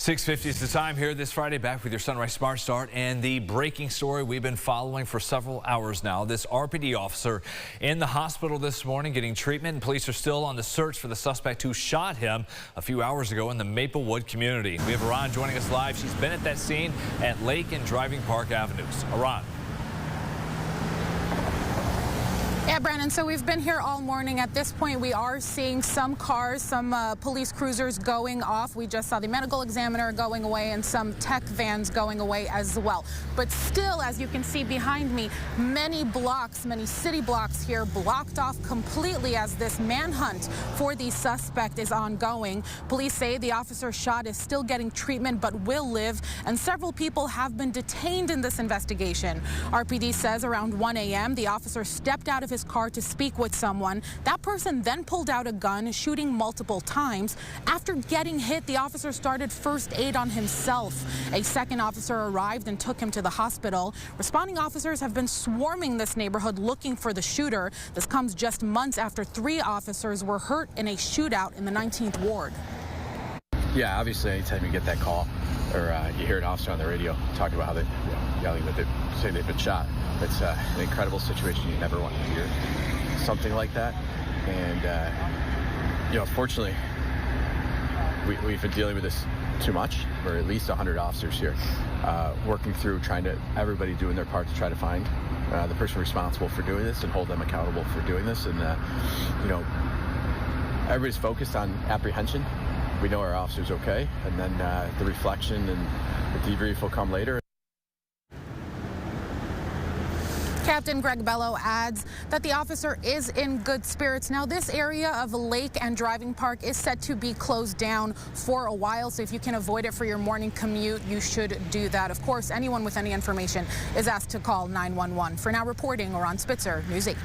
6:50 is the time here this Friday, back with your Sunrise Smart Start and the breaking story we've been following for several hours now. This RPD officer in the hospital this morning getting treatment, and police are still on the search for the suspect who shot him a few hours ago in the Maplewood community. We have Aran joining us live. She's been at that scene at Lake and Driving Park Avenues. Aran. Yeah, Brandon, so we've been here all morning. At this point, we are seeing some cars, some police cruisers going off. We just saw the medical examiner going away and some tech vans going away as well. But still, as you can see behind me, many blocks, many city blocks here blocked off completely as this manhunt for the suspect is ongoing. Police say the officer shot is still getting treatment but will live, and several people have been detained in this investigation. RPD says around 1 a.m. the officer stepped out of his car to speak with someone. That person then pulled out a gun, shooting multiple times. After getting hit, the officer started first aid on himself. A second officer arrived and took him to the hospital. Responding officers have been swarming this neighborhood looking for the shooter. This comes just months after 3 officers were hurt in a shootout in the 19th Ward. Yeah, obviously, anytime you get that call or you hear an officer on the radio talk about how they yelling that they say they've been shot, it's an incredible situation. You never want to hear something like that. And, fortunately, we've been dealing with this too much. We're at least 100 officers here working through, everybody doing their part to try to find the person responsible for doing this and hold them accountable for doing this. And, everybody's focused on apprehension. We know our officer's okay, and then the reflection and the debrief will come later. Captain Greg Bello adds that the officer is in good spirits. Now, this area of Lake and Driving Park is set to be closed down for a while, so if you can avoid it for your morning commute, you should do that. Of course, anyone with any information is asked to call 911. For now, reporting, Aran Spitzer, News 8.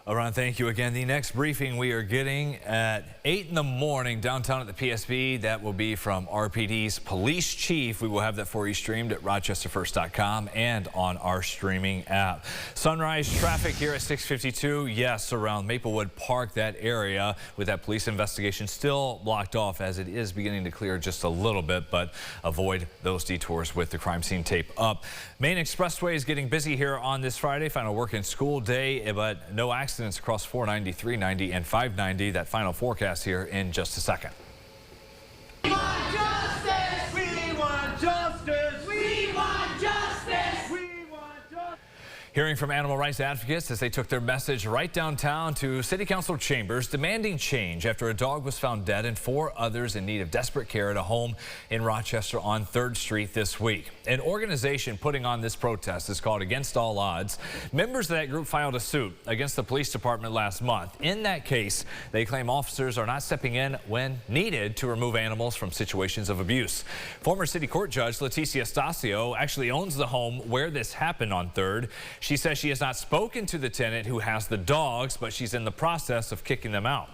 Aran, thank you again. The next briefing we are getting at 8 in the morning downtown at the PSB. That will be from RPD's police chief. We will have that for you streamed at rochesterfirst.com and on our streaming app. Sunrise traffic here at 6:52. Yes, around Maplewood Park, that area with that police investigation still blocked off as it is beginning to clear just a little bit, but avoid those detours with the crime scene tape up. Main Expressway is getting busy here on this Friday. Final work and school day, but no accidents across 490, 390, and 590. That final forecast here in just a second. We want justice! We want justice! We want justice! We want justice! Hearing from animal rights advocates as they took their message right downtown to City Council chambers, demanding change after a dog was found dead and 4 others in need of desperate care at a home in Rochester on 3rd Street this week. An organization putting on this protest is called Against All Odds. Members of that group filed a suit against the police department last month. In that case, they claim officers are not stepping in when needed to remove animals from situations of abuse. Former City Court Judge Leticia Stasio actually owns the home where this happened on 3rd. She says she has not spoken to the tenant who has the dogs, but she's in the process of kicking them out.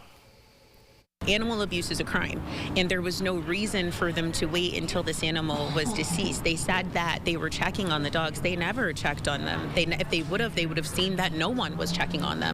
Animal abuse is a crime, and there was no reason for them to wait until this animal was deceased. They said that they were checking on the dogs. They never checked on them. If they would have seen that no one was checking on them.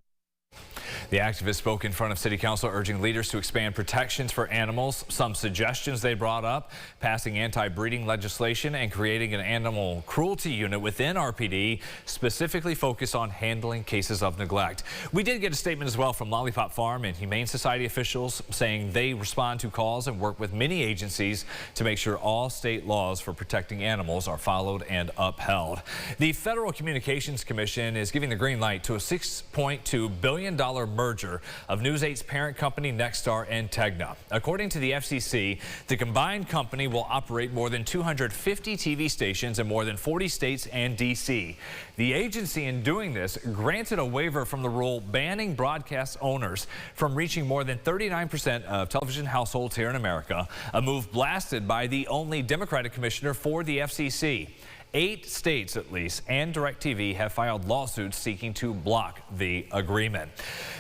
The activists spoke in front of City Council urging leaders to expand protections for animals. Some suggestions they brought up: passing anti-breeding legislation and creating an animal cruelty unit within RPD, specifically focused on handling cases of neglect. We did get a statement as well from Lollipop Farm and Humane Society officials saying they respond to calls and work with many agencies to make sure all state laws for protecting animals are followed and upheld. The Federal Communications Commission is giving the green light to a $6.2 billion merger of News 8's parent company Nexstar and Tegna. According to the FCC, the combined company will operate more than 250 TV stations in more than 40 states and D.C. The agency, in doing this, granted a waiver from the rule banning broadcast owners from reaching more than 39% of television households here in America, a move blasted by the only Democratic commissioner for the FCC. 8 states, at least, and DirecTV have filed lawsuits seeking to block the agreement.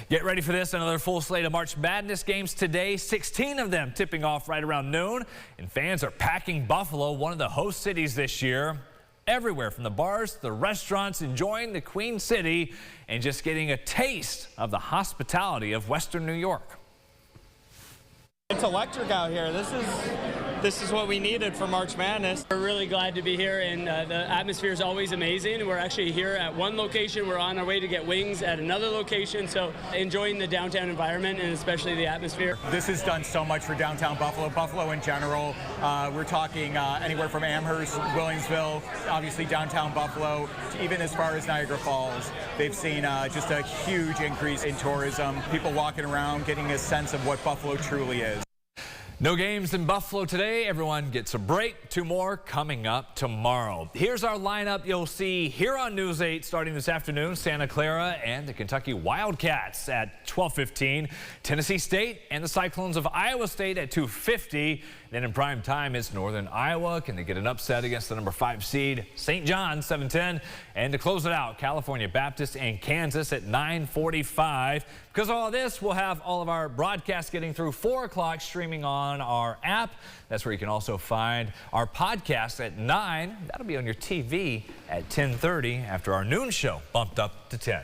Get ready for this. Another full slate of March Madness games today, 16 of them tipping off right around noon. And fans are packing Buffalo, one of the host cities this year. Everywhere from the bars to the restaurants, enjoying the Queen City and just getting a taste of the hospitality of Western New York. It's electric out here. This is this is what we needed for March Madness. We're really glad to be here, and the atmosphere is always amazing. We're actually here at one location. We're on our way to get wings at another location, so enjoying the downtown environment and especially the atmosphere. This has done so much for downtown Buffalo in general. We're talking anywhere from Amherst, Williamsville, obviously downtown Buffalo, even as far as Niagara Falls. They've seen just a huge increase in tourism, people walking around, getting a sense of what Buffalo truly is. No games in Buffalo today. Everyone gets a break. 2 more coming up tomorrow. Here's our lineup you'll see here on News 8 starting this afternoon. Santa Clara and the Kentucky Wildcats at 12:15. Tennessee State and the Cyclones of Iowa State at 2:50. Then in prime time, it's Northern Iowa. Can they get an upset against the number 5 seed St. John's 7:10? And to close it out, California Baptist and Kansas at 9:45. Because of all this, we'll have all of our broadcasts getting through 4 o'clock streaming on our app. That's where you can also find our podcast at 9. That'll be on your TV at 10:30 after our noon show bumped up to 10.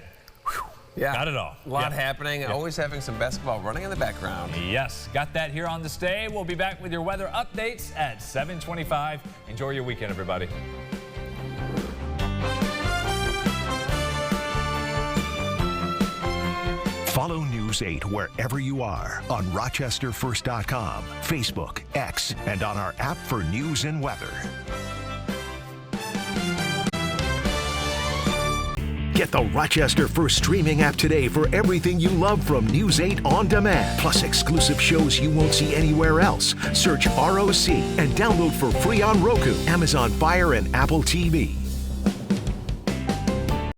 Whew. Yeah, got it all. A lot happening, Yep. Always having some basketball running in the background. Yes, got that here on this day. We'll be back with your weather updates at 7:25. Enjoy your weekend, everybody. Follow News 8 wherever you are on RochesterFirst.com, Facebook, X, and on our app for news and weather. Get the Rochester First streaming app today for everything you love from News 8 On Demand, plus exclusive shows you won't see anywhere else. Search ROC and download for free on Roku, Amazon Fire, and Apple TV.